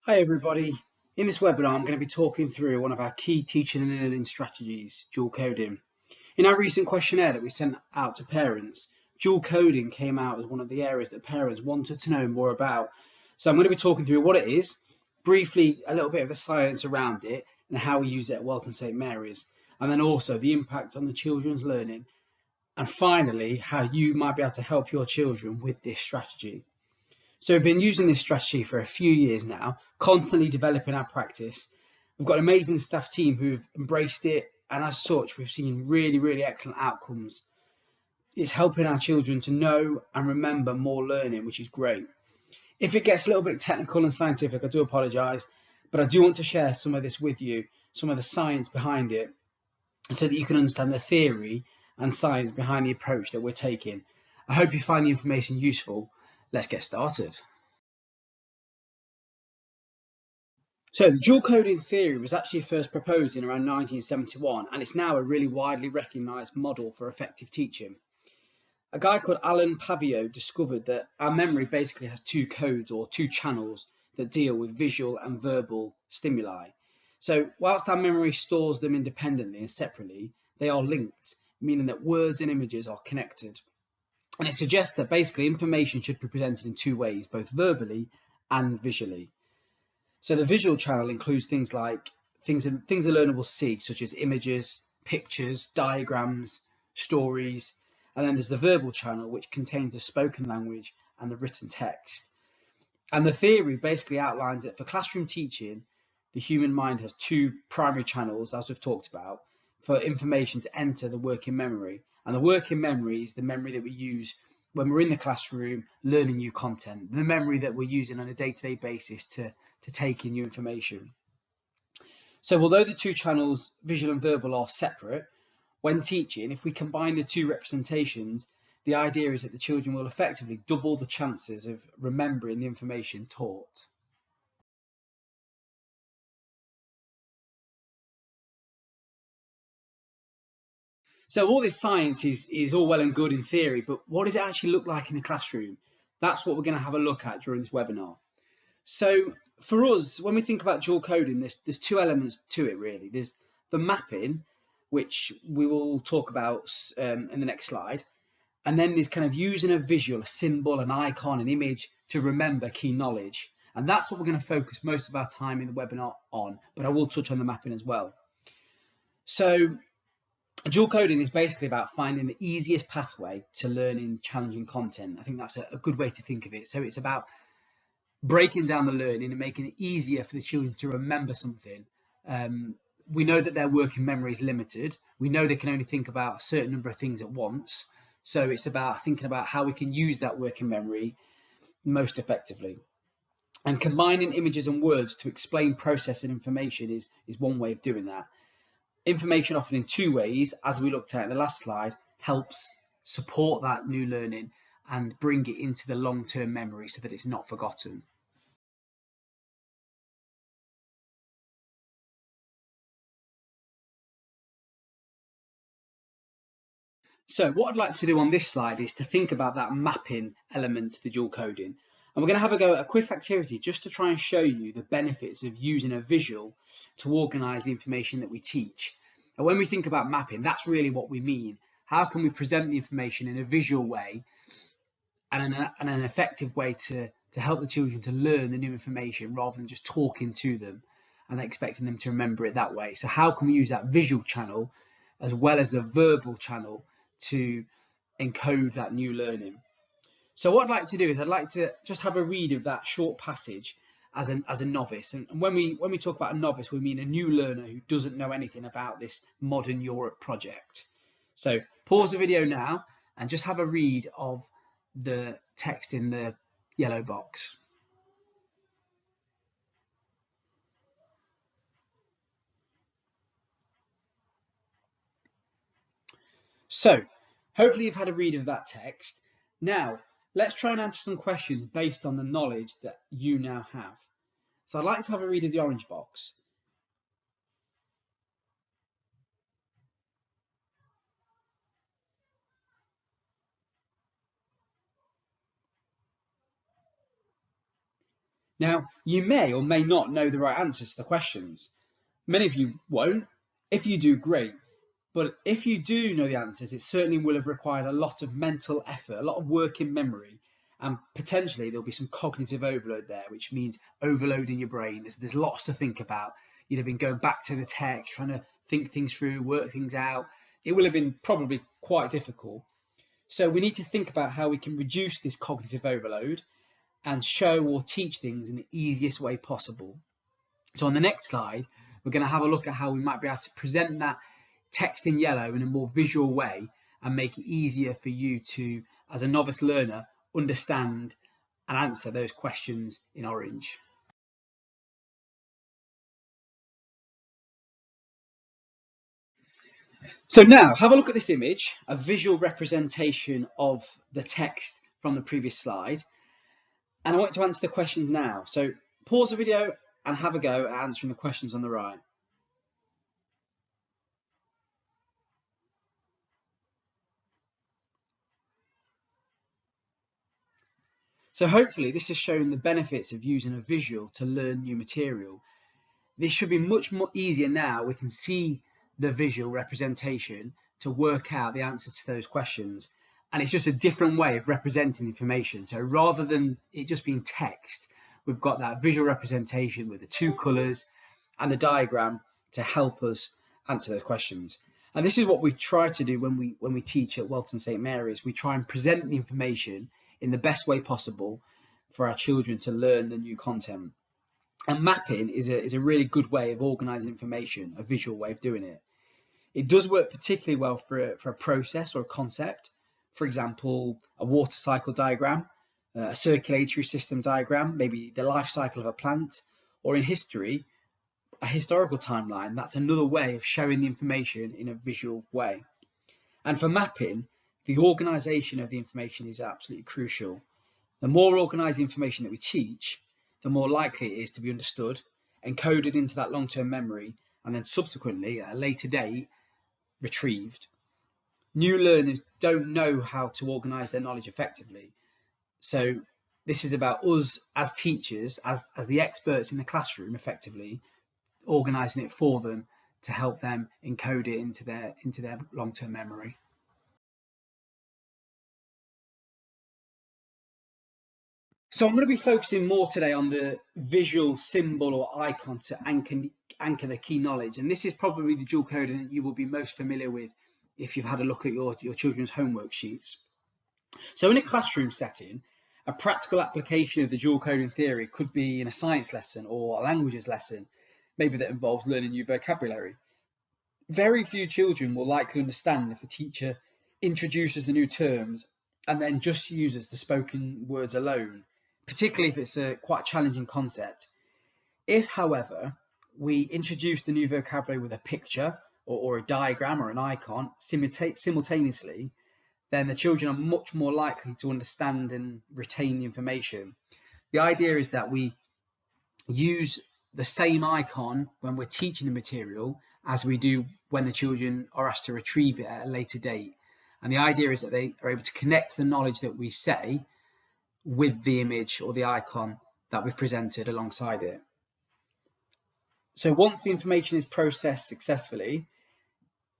Hi everybody. In this webinar, I'm going to be talking through one of our key teaching and learning strategies, dual coding. In our recent questionnaire that we sent out to parents, dual coding came out as one of the areas that parents wanted to know more about. So I'm going to be talking through what it is, briefly a little bit of the science around it and how we use it at Welton St Mary's, and then also the impact on the children's learning, and finally how you might be able to help your children with this strategy. So we've been using this strategy for a few years now, constantly developing our practice. We've got an amazing staff team who've embraced it, and as such, we've seen really excellent outcomes. It's helping our children to know and remember more learning, which is great. If it gets a little bit technical and scientific, I do apologise, but I do want to share some of this with you, some of the science behind it, so that you can understand the theory and science behind the approach that we're taking. I hope you find the information useful. Let's get started. So the dual coding theory was actually first proposed in around 1971, and it's now a really widely recognised model for effective teaching. A guy called Alan Pavio discovered that our memory basically has two codes or two channels that deal with visual and verbal stimuli. So whilst our memory stores them independently and separately, they are linked, meaning that words and images are connected. And it suggests that basically information should be presented in two ways, both verbally and visually. So the visual channel includes things like things a learner will see, such as images, pictures, diagrams, stories, and then there's the verbal channel, which contains the spoken language and the written text. And the theory basically outlines that for classroom teaching, the human mind has two primary channels, as we've talked about, for information to enter the working memory. And the working memory is the memory that we use when we're in the classroom learning new content, the memory that we're using on a day-to-day basis to take in new information. So although the two channels, visual and verbal, are separate, when teaching, if we combine the two representations, the idea is that the children will effectively double the chances of remembering the information taught. So all this science is all well and good in theory, but what does it actually look like in the classroom? That's what we're going to have a look at during this webinar. So for us, when we think about dual coding, there's two elements to it really. There's the mapping, which we will talk about in the next slide. And then there's kind of using a visual, a symbol, an icon, an image to remember key knowledge. And that's what we're going to focus most of our time in the webinar on, but I will touch on the mapping as well. So dual coding is basically about finding the easiest pathway to learning challenging content. I think that's a good way to think of it. So it's about breaking down the learning and making it easier for the children to remember something. We know that their working memory is limited. We know they can only think about a certain number of things at once. So it's about thinking about how we can use that working memory most effectively. And combining images and words to explain processing information is one way of doing that. Information often in two ways, as we looked at in the last slide, helps support that new learning and bring it into the long-term memory so that it's not forgotten. So what I'd like to do on this slide is to think about that mapping element to the dual coding. And we're going to have a quick activity just to try and show you the benefits of using a visual to organise the information that we teach. And when we think about mapping, that's really what we mean. How can we present the information in a visual way and an effective way to help the children to learn the new information rather than just talking to them and expecting them to remember it that way. So how can we use that visual channel as well as the verbal channel to encode that new learning? So what I'd like to do is I'd like to just have a read of that short passage as a novice. And when we talk about a novice, we mean a new learner who doesn't know anything about this modern Europe project. So pause the video now and just have a read of the text in the yellow box. So hopefully you've had a read of that text. Now let's try and answer some questions based on the knowledge that you now have. So I'd like to have a read of the orange box. Now, you may or may not know the right answers to the questions. Many of you won't. If you do, great. But if you do know the answers, it certainly will have required a lot of mental effort, a lot of working memory, and potentially there'll be some cognitive overload there, which means overloading your brain. There's lots to think about. You'd have been going back to the text, trying to think things through, work things out. It will have been probably quite difficult. So we need to think about how we can reduce this cognitive overload and show or teach things in the easiest way possible. So on the next slide, we're going to have a look at how we might be able to present that text in yellow in a more visual way and make it easier for you to, as a novice learner, understand and answer those questions in orange. So now have a look at this image, a visual representation of the text from the previous slide. And I want to answer the questions now. So pause the video and have a go at answering the questions on the right. So hopefully this has shown the benefits of using a visual to learn new material. This should be much more easier now. We can see the visual representation to work out the answers to those questions. And it's just a different way of representing information. So rather than it just being text, we've got that visual representation with the two colours and the diagram to help us answer those questions. And this is what we try to do when we teach at Welton St Mary's. We try and present the information in the best way possible for our children to learn the new content. And mapping is a really good way of organising information, a visual way of doing it. It does work particularly well for a process or a concept. For example, a water cycle diagram, a circulatory system diagram, maybe the life cycle of a plant, or in history, a historical timeline. That's another way of showing the information in a visual way. And for mapping, the organisation of the information is absolutely crucial. The more organised information that we teach, the more likely it is to be understood, encoded into that long-term memory, and then subsequently, at a later date, retrieved. New learners don't know how to organise their knowledge effectively. So this is about us as teachers, as the experts in the classroom, effectively organising it for them to help them encode it into their long-term memory. So I'm going to be focusing more today on the visual symbol or icon to anchor the key knowledge. And this is probably the dual coding that you will be most familiar with if you've had a look at your children's homework sheets. So in a classroom setting, a practical application of the dual coding theory could be in a science lesson or a languages lesson, maybe that involves learning new vocabulary. Very few children will likely understand if the teacher introduces the new terms and then just uses the spoken words alone, particularly if it's a quite challenging concept. If, however, we introduce the new vocabulary with a picture or a diagram or an icon simultaneously, then the children are much more likely to understand and retain the information. The idea is that we use the same icon when we're teaching the material as we do when the children are asked to retrieve it at a later date. And the idea is that they are able to connect the knowledge that we say with the image or the icon that we've presented alongside it. So once the information is processed successfully,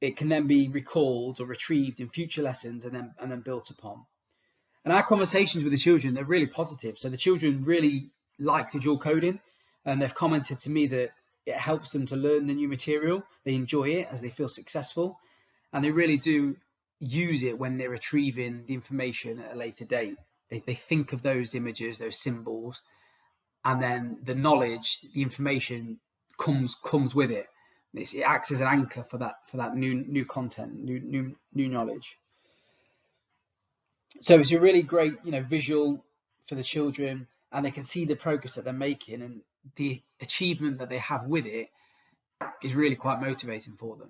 it can then be recalled or retrieved in future lessons and then built upon. And our conversations with the children, they're really positive. So the children really like the dual coding, and they've commented to me that it helps them to learn the new material. They enjoy it as they feel successful, and they really do use it when they're retrieving the information at a later date. They think of those images, those symbols, and then the knowledge, the information comes with it. It acts as an anchor for that new content, new knowledge. So it's a really great, visual for the children, and they can see the progress that they're making, and the achievement that they have with it is really quite motivating for them.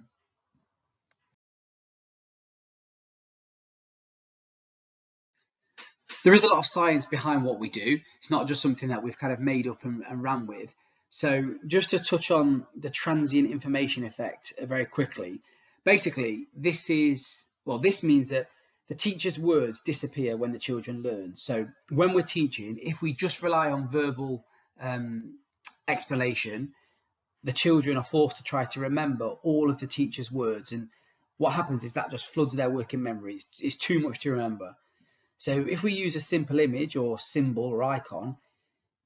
There is a lot of science behind what we do. It's not just something that we've kind of made up and ran with. So just to touch on the transient information effect very quickly, basically this means that the teacher's words disappear when the children learn. So when we're teaching, if we just rely on verbal explanation, the children are forced to try to remember all of the teacher's words, and what happens is that just floods their working memory. It's too much to remember. So if we use a simple image or symbol or icon,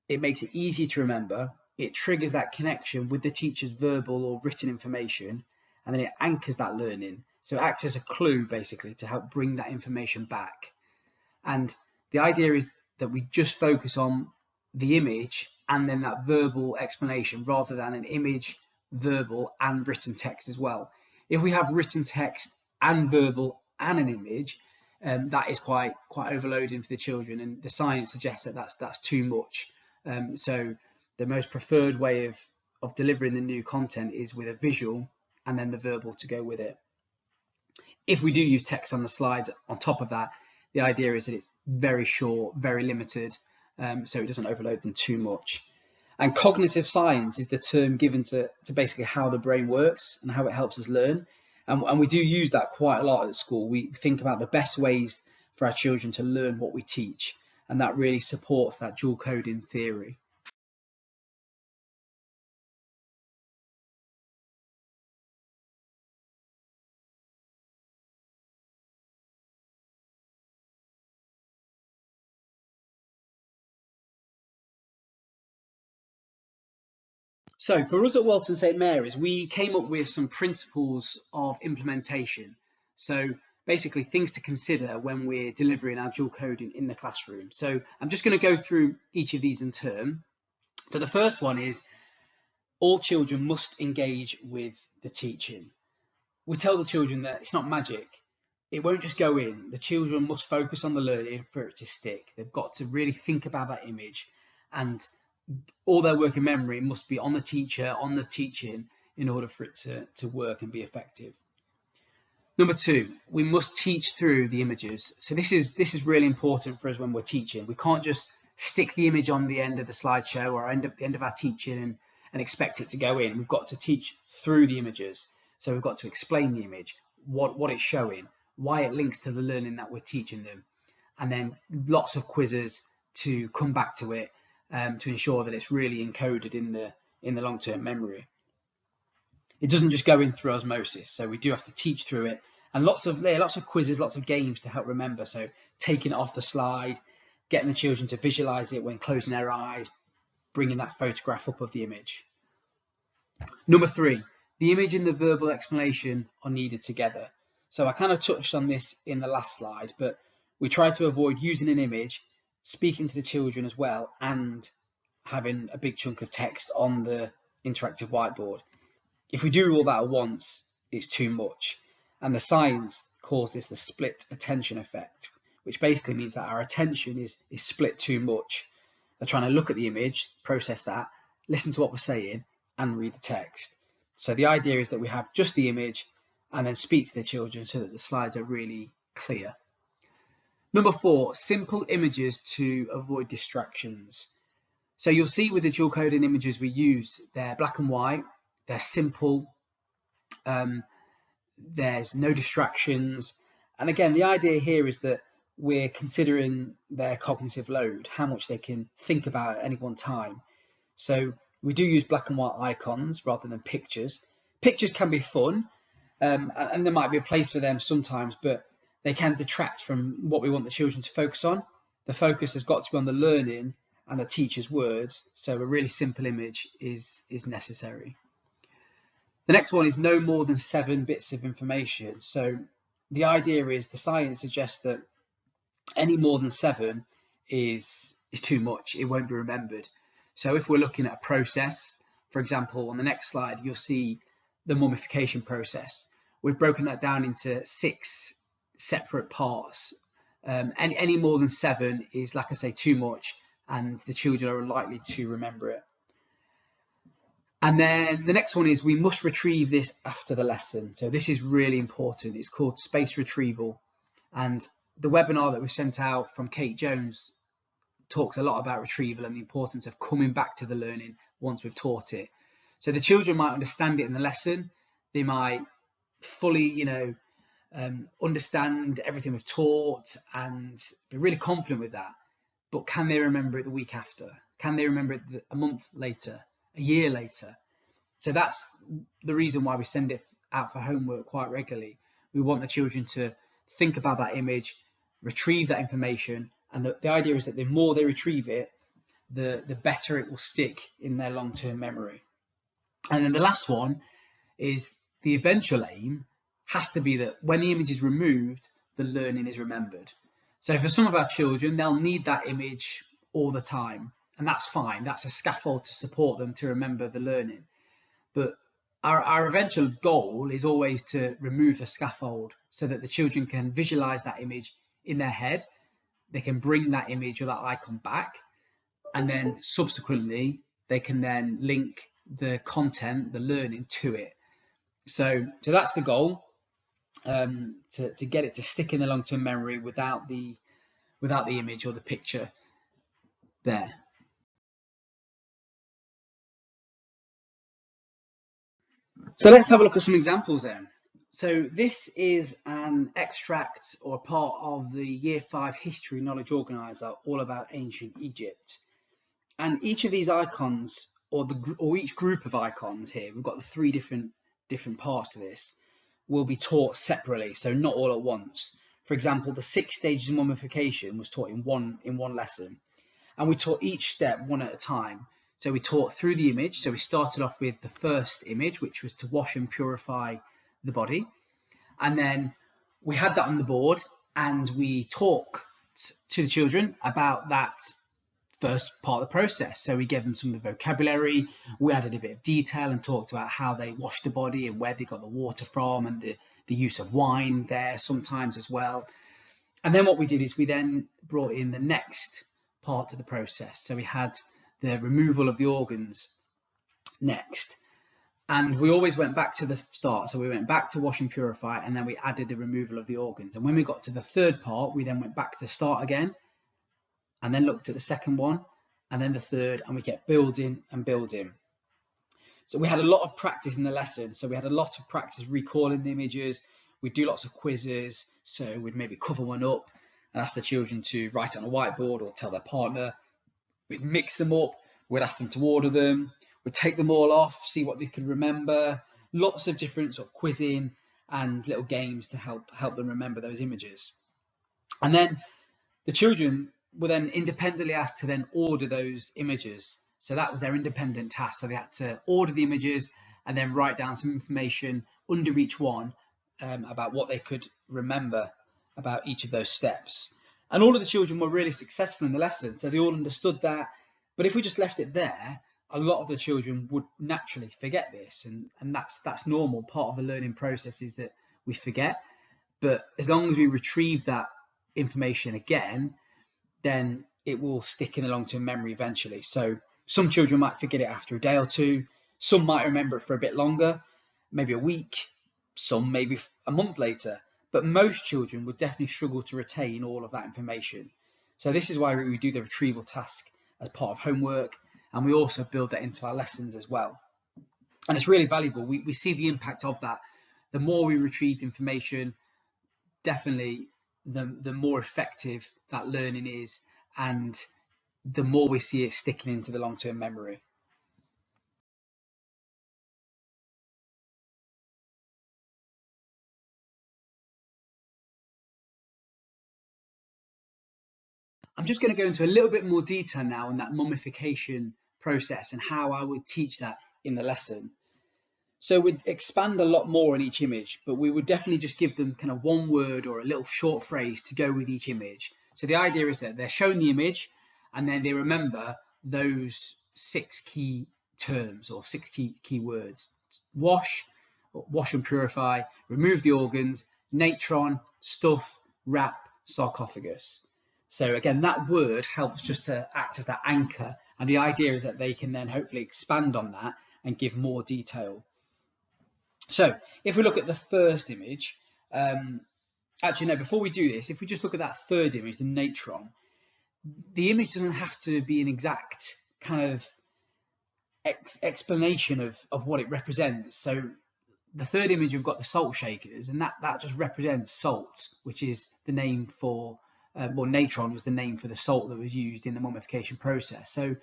it makes it easy to remember. It triggers that connection with the teacher's verbal or written information, and then it anchors that learning. So it acts as a clue, basically, to help bring that information back. And the idea is that we just focus on the image and then that verbal explanation, rather than an image, verbal, and written text as well. If we have written text and verbal and an image, that is quite overloading for the children, and the science suggests that that's too much. So the most preferred way of delivering the new content is with a visual and then the verbal to go with it. If we do use text on the slides on top of that, the idea is that it's very short, very limited, so it doesn't overload them too much. And cognitive science is the term given to basically how the brain works and how it helps us learn. And we do use that quite a lot at school. We think about the best ways for our children to learn what we teach, and that really supports that dual coding theory. So for us at Welton St Mary's, we came up with some principles of implementation. So basically things to consider when we're delivering our dual coding in the classroom. So I'm just going to go through each of these in turn. So the first one is all children must engage with the teaching. We tell the children that it's not magic. It won't just go in. The children must focus on the learning for it to stick. They've got to really think about that image, and all their working memory must be on the teacher, on the teaching, in order for it to work and be effective. Number two, we must teach through the images. So this is really important for us when we're teaching. We can't just stick the image on the end of the slideshow or at the end of our teaching and expect it to go in. We've got to teach through the images. So we've got to explain the image, what it's showing, why it links to the learning that we're teaching them, and then lots of quizzes to come back to it, to ensure that it's really encoded in the long-term memory. It doesn't just go in through osmosis, so we do have to teach through it, and lots of quizzes, lots of games to help remember. So taking it off the slide, getting the children to visualize it when closing their eyes, bringing that photograph up of the image. Number three, the image and the verbal explanation are needed together. So I kind of touched on this in the last slide, but we try to avoid using an image, speaking to the children as well, and having a big chunk of text on the interactive whiteboard. If we do all that at once, it's too much. And the science calls this the split attention effect, which basically means that our attention is split too much. They're trying to look at the image, process that, listen to what we're saying, and read the text. So the idea is that we have just the image and then speak to the children so that the slides are really clear. Number four, simple images to avoid distractions. So you'll see with the dual coding images we use, they're black and white, they're simple, there's no distractions. And again, the idea here is that we're considering their cognitive load, how much they can think about at any one time. So we do use black and white icons rather than pictures. Pictures can be fun, and there might be a place for them sometimes, but they can detract from what we want the children to focus on. The focus has got to be on the learning and the teacher's words, so a really simple image is necessary. The next one is no more than 7 bits of information. So the idea is, the science suggests that any more than 7 is too much. It won't be remembered. So if we're looking at a process, for example, on the next slide, you'll see the mummification process. We've broken that down into 6 separate parts. Any more than 7 is, like I say, too much, and the children are unlikely to remember it. And then the next one is we must retrieve this after the lesson. So this is really important. It's called space retrieval. And the webinar that we sent out from Kate Jones talks a lot about retrieval and the importance of coming back to the learning once we've taught it. So the children might understand it in the lesson. They might fully, understand everything we've taught and be really confident with that. But can they remember it the week after? Can they remember it a month later, a year later? So that's the reason why we send it out for homework quite regularly. We want the children to think about that image, retrieve that information, and the idea is that the more they retrieve it, the better it will stick in their long-term memory. And then the last one is the eventual aim has to be that when the image is removed, the learning is remembered. So for some of our children, they'll need that image all the time, and that's fine. That's a scaffold to support them to remember the learning. But our eventual goal is always to remove the scaffold so that the children can visualize that image in their head. They can bring that image or that icon back, and then subsequently they can then link the content, the learning, to it. So that's the goal, to get it to stick in the long-term memory without the image or the picture there. So let's have a look at some examples then. So this is an extract or a part of the Year 5 History Knowledge Organiser, all about ancient Egypt. And each of these icons, or each group of icons here, we've got the three different parts to this, will be taught separately, so not all at once. For example, the 6 stages of mummification was taught in one lesson, and we taught each step one at a time. So we taught through the image. So we started off with the first image, which was to wash and purify the body. And then we had that on the board, and we talked to the children about that first part of the process. So we gave them some of the vocabulary, we added a bit of detail and talked about how they washed the body and where they got the water from, and the use of wine there sometimes as well. And then what we did is we then brought in the next part of the process. So we had the removal of the organs next, and we always went back to the start. So we went back to wash and purify, and then we added the removal of the organs. And when we got to the third part, we then went back to the start again, and then looked at the second one, and then the third, and we kept building and building. So we had a lot of practice in the lesson. So we had a lot of practice recalling the images. We'd do lots of quizzes. So we'd maybe cover one up and ask the children to write it on a whiteboard or tell their partner. We'd mix them up. We'd ask them to order them. We'd take them all off, see what they could remember. Lots of different sort of quizzing and little games to help them remember those images. And then the children were then independently asked to then order those images. So that was their independent task. So they had to order the images and then write down some information under each one about what they could remember about each of those steps. And all of the children were really successful in the lesson. So they all understood that. But if we just left it there, a lot of the children would naturally forget this. And that's normal. Part of the learning process is that we forget. But as long as we retrieve that information again, then it will stick in the long-term memory eventually. So some children might forget it after a day or two. Some might remember it for a bit longer, maybe a week, some maybe a month later. But most children would definitely struggle to retain all of that information. So this is why we do the retrieval task as part of homework, and we also build that into our lessons as well. And it's really valuable. We see the impact of that. The more we retrieve information, definitely the more effective that learning is, and the more we see it sticking into the long-term memory. I'm just going to go into a little bit more detail now on that mummification process and how I would teach that in the lesson. So we'd expand a lot more on each image, but we would definitely just give them kind of one word or a little short phrase to go with each image. So the idea is that they're shown the image and then they remember those 6 key terms or 6 key words: wash and purify, remove the organs, natron, stuff, wrap, sarcophagus. So again, that word helps just to act as that anchor, and the idea is that they can then hopefully expand on that and give more detail. So if we look at the first image, actually no, before we do this, if we just look at that third image, the natron, the image doesn't have to be an exact kind of explanation of what it represents. So the third image, we've got the salt shakers, and that just represents salt, which is the name for, well, natron was the name for the salt that was used in the mummification process. So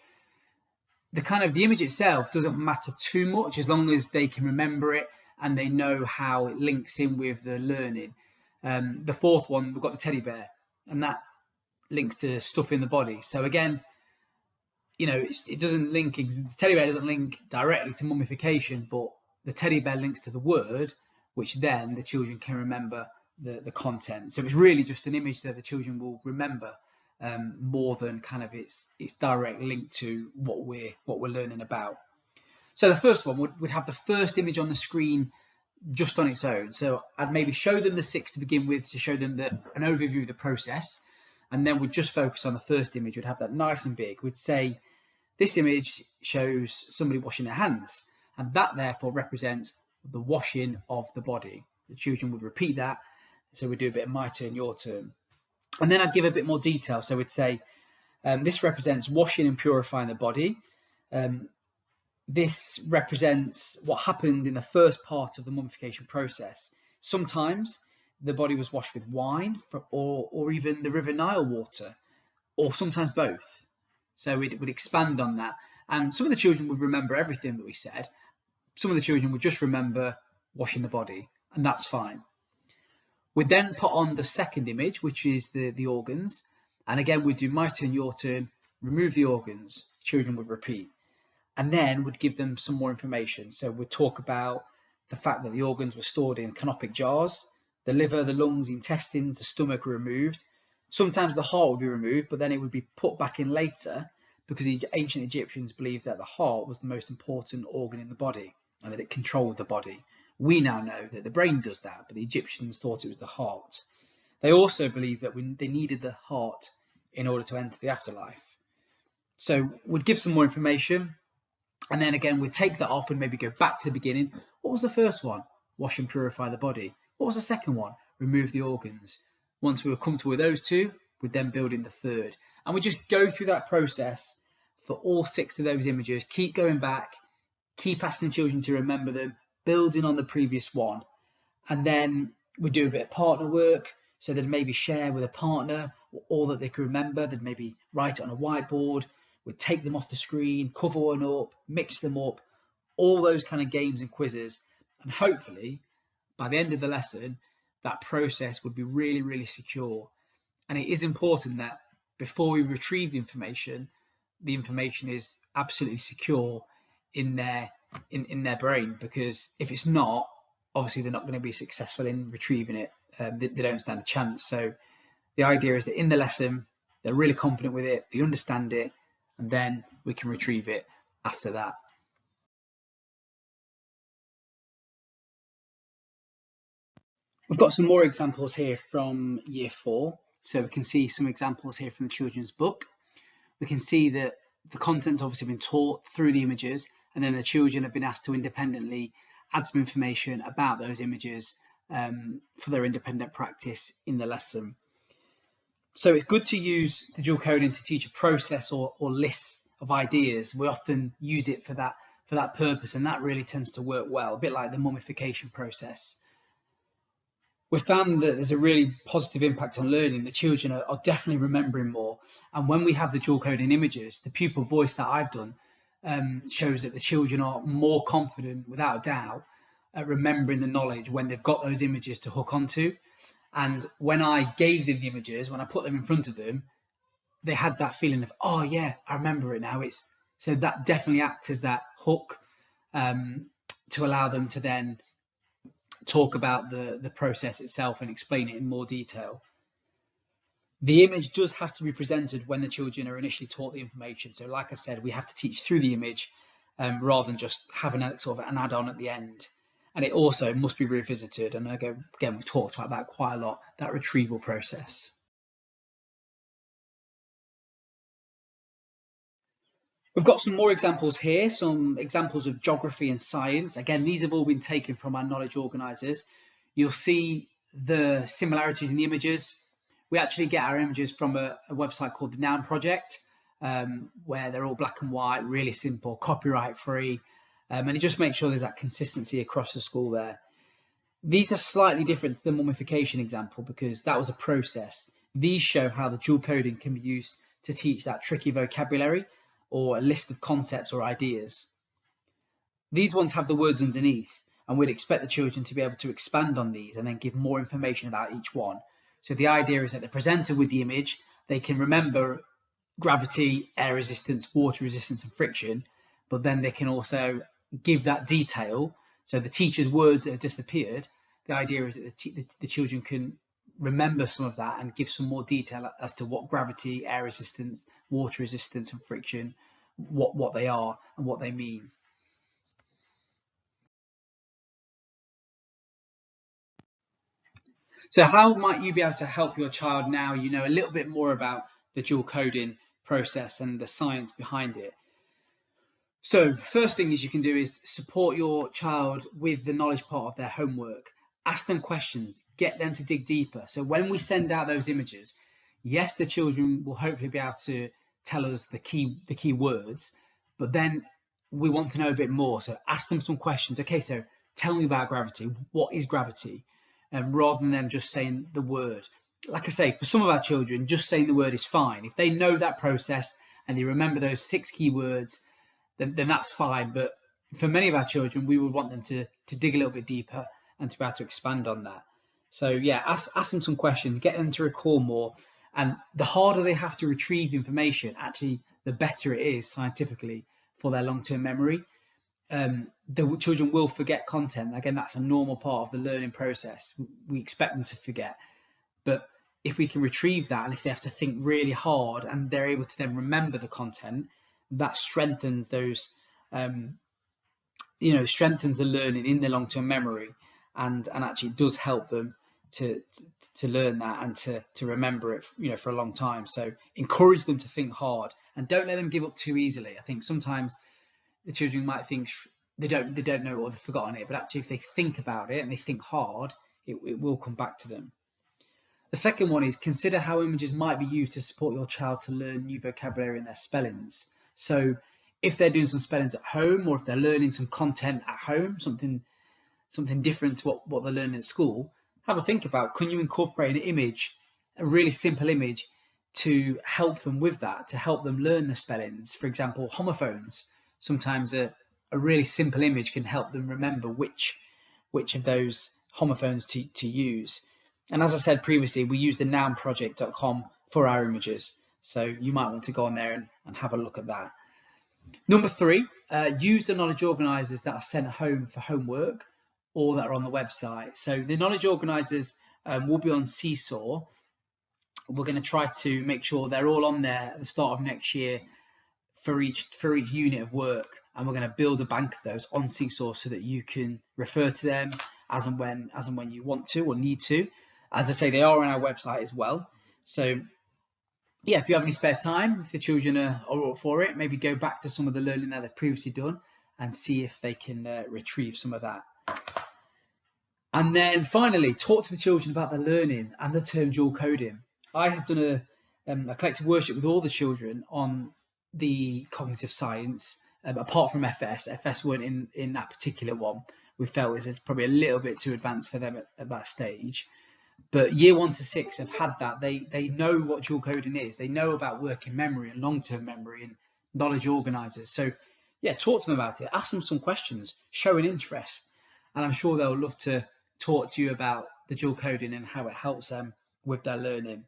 the image itself doesn't matter too much as long as they can remember it and they know how it links in with the learning. The fourth one, we've got the teddy bear, and that links to stuff in the body. So again, it doesn't link, the teddy bear doesn't link directly to mummification, but the teddy bear links to the word, which then the children can remember the content. So it's really just an image that the children will remember, more than kind of its direct link to what we're learning about. So the first one would have the first image on the screen just on its own. So I'd maybe show them the 6 to begin with, to show them an overview of the process, and then we'd just focus on the first image. We'd have that nice and big. We'd say this image shows somebody washing their hands, and that therefore represents the washing of the body. The children would repeat that, so we'd do a bit of my turn, your turn. And then I'd give a bit more detail. So we'd say this represents washing and purifying the body. This represents what happened in the first part of the mummification process. Sometimes the body was washed with wine or even the River Nile water, or sometimes both. So it would expand on that. And some of the children would remember everything that we said. Some of the children would just remember washing the body, and that's fine. We'd then put on the second image, which is the organs. And again, we'd do my turn, your turn, remove the organs. Children would repeat. And then we'd give them some more information. So we'd talk about the fact that the organs were stored in canopic jars. The liver, the lungs, the intestines, the stomach were removed. Sometimes the heart would be removed, but then it would be put back in later, because the ancient Egyptians believed that the heart was the most important organ in the body and that it controlled the body. We now know that the brain does that, but the Egyptians thought it was the heart. They also believed that they needed the heart in order to enter the afterlife. So we'd give some more information, and then again we'd take that off and maybe go back to the beginning. What was the first one? Wash and purify the body. What was the second one? Remove the organs. Once we were comfortable with those two, we'd then build in the third. And we just go through that process for all 6 of those images, keep going back, keep asking the children to remember them, building on the previous one. And then we do a bit of partner work. So they'd maybe share with a partner all that they could remember. They'd maybe write it on a whiteboard. We'd take them off the screen, cover one up, mix them up, all those kind of games and quizzes. And hopefully, by the end of the lesson, that process would be really, really secure. And it is important that before we retrieve the information is absolutely secure in their brain, because if it's not, obviously they're not going to be successful in retrieving it. They don't stand a chance. So the idea is that in the lesson, they're really confident with it, they understand it, and then we can retrieve it after that. We've got some more examples here from year 4. So we can see some examples here from the children's book. We can see that the content's obviously been taught through the images, and then the children have been asked to independently add some information about those images for their independent practice in the lesson. So it's good to use the dual coding to teach a process or lists of ideas. We often use it for that purpose, and that really tends to work well, a bit like the mummification process. We've found that there's a really positive impact on learning. The children are definitely remembering more. And when we have the dual coding images, the pupil voice that I've done shows that the children are more confident, without a doubt, at remembering the knowledge when they've got those images to hook onto. And when I gave them the images, when I put them in front of them, they had that feeling of, oh yeah, I remember it now. So that definitely acts as that hook to allow them to then talk about the process itself and explain it in more detail. The image does have to be presented when the children are initially taught the information. So like I've said, we have to teach through the image rather than just having a sort of an add-on at the end. And it also must be revisited. And again, we've talked about that quite a lot, that retrieval process. We've got some more examples here, some examples of geography and science. Again, these have all been taken from our knowledge organisers. You'll see the similarities in the images. We actually get our images from a website called the Noun Project, where they're all black and white, really simple, copyright free, and it just makes sure there's that consistency across the school there. These are slightly different to the mummification example because that was a process. These show how the dual coding can be used to teach that tricky vocabulary. or a list of concepts or ideas. These ones have the words underneath, and we'd expect the children to be able to expand on these and then give more information about each one. So the idea is that the presenter with the image, they can remember gravity, air resistance, water resistance, and friction, but then they can also give that detail. So the teacher's words that have disappeared, the idea is that the children can remember some of that and give some more detail as to what gravity, air resistance, water resistance, and friction, what they are and what they mean. So how might you be able to help your child now you know a little bit more about the dual coding process and the science behind it? So first thing is you can do is support your child with the knowledge part of their homework. Ask them questions, get them to dig deeper. So when we send out those images, yes, the children will hopefully be able to tell us the key words, but then we want to know a bit more. So ask them some questions. Okay, so tell me about gravity. What is gravity? Rather than them just saying the word. Like I say, for some of our children, just saying the word is fine. If they know that process and they remember those 6 key words, then that's fine. But for many of our children, we would want them to dig a little bit deeper and to be able to expand on that. So yeah, ask them some questions, get them to recall more. And the harder they have to retrieve information, actually, the better it is scientifically for their long-term memory. The children will forget content. Again, that's a normal part of the learning process. We expect them to forget. But if we can retrieve that, and if they have to think really hard and they're able to then remember the content, that strengthens those, strengthens the learning in their long-term memory, and actually does help them to learn that and to remember it, for a long time. So encourage them to think hard and don't let them give up too easily. I think sometimes the children might think they don't know or they've forgotten it, but actually if they think about it and they think hard, it will come back to them. The second one is consider how images might be used to support your child to learn new vocabulary and their spellings. So if they're doing some spellings at home, or if they're learning some content at home, something different to what they're learning at school, have a think about, can you incorporate an image, a really simple image, to help them with that, to help them learn the spellings. For example, homophones. Sometimes a really simple image can help them remember which of those homophones to use. And as I said previously, we use the nounproject.com for our images. So you might want to go on there and have a look at that. Number 3, use the knowledge organisers that are sent home for homework or that are on the website. So the knowledge organisers will be on Seesaw. We're going to try to make sure they're all on there at the start of next year for each unit of work, and we're going to build a bank of those on Seesaw so that you can refer to them as and when you want to or need to. As I say, they are on our website as well. So yeah, if you have any spare time, if the children are up for it, maybe go back to some of the learning that they've previously done and see if they can retrieve some of that. And then finally, talk to the children about the learning and the term dual coding. I have done a collective workshop with all the children on the cognitive science, apart from FS. FS weren't in that particular one. We felt it was probably a little bit too advanced for them at that stage. But year 1 to 6 have had that. They know what dual coding is. They know about working memory and long-term memory and knowledge organisers. So yeah, talk to them about it. Ask them some questions. Show an interest. And I'm sure they'll love to talk to you about the dual coding and how it helps them with their learning.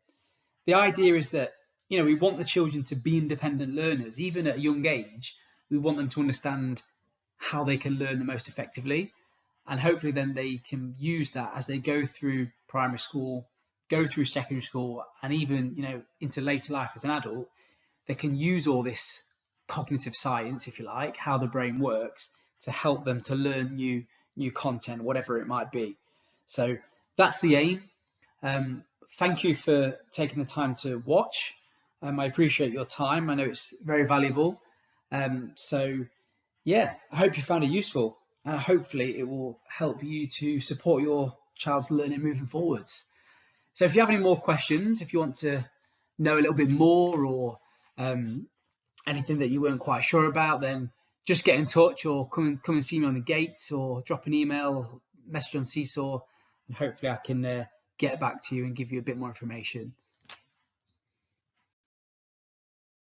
The idea is that, we want the children to be independent learners. Even at a young age, we want them to understand how they can learn the most effectively. And hopefully then they can use that as they go through primary school, go through secondary school, and even, into later life as an adult. They can use all this cognitive science, if you like, how the brain works, to help them to learn new content, whatever it might be. So that's the aim. Thank you for taking the time to watch. I appreciate your time. I know it's very valuable. So yeah, I hope you found it useful, and hopefully it will help you to support your child's learning moving forwards. So if you have any more questions, if you want to know a little bit more, or anything that you weren't quite sure about, then just get in touch, or come and see me on the gate, or drop an email, message on Seesaw, and hopefully I can get back to you and give you a bit more information.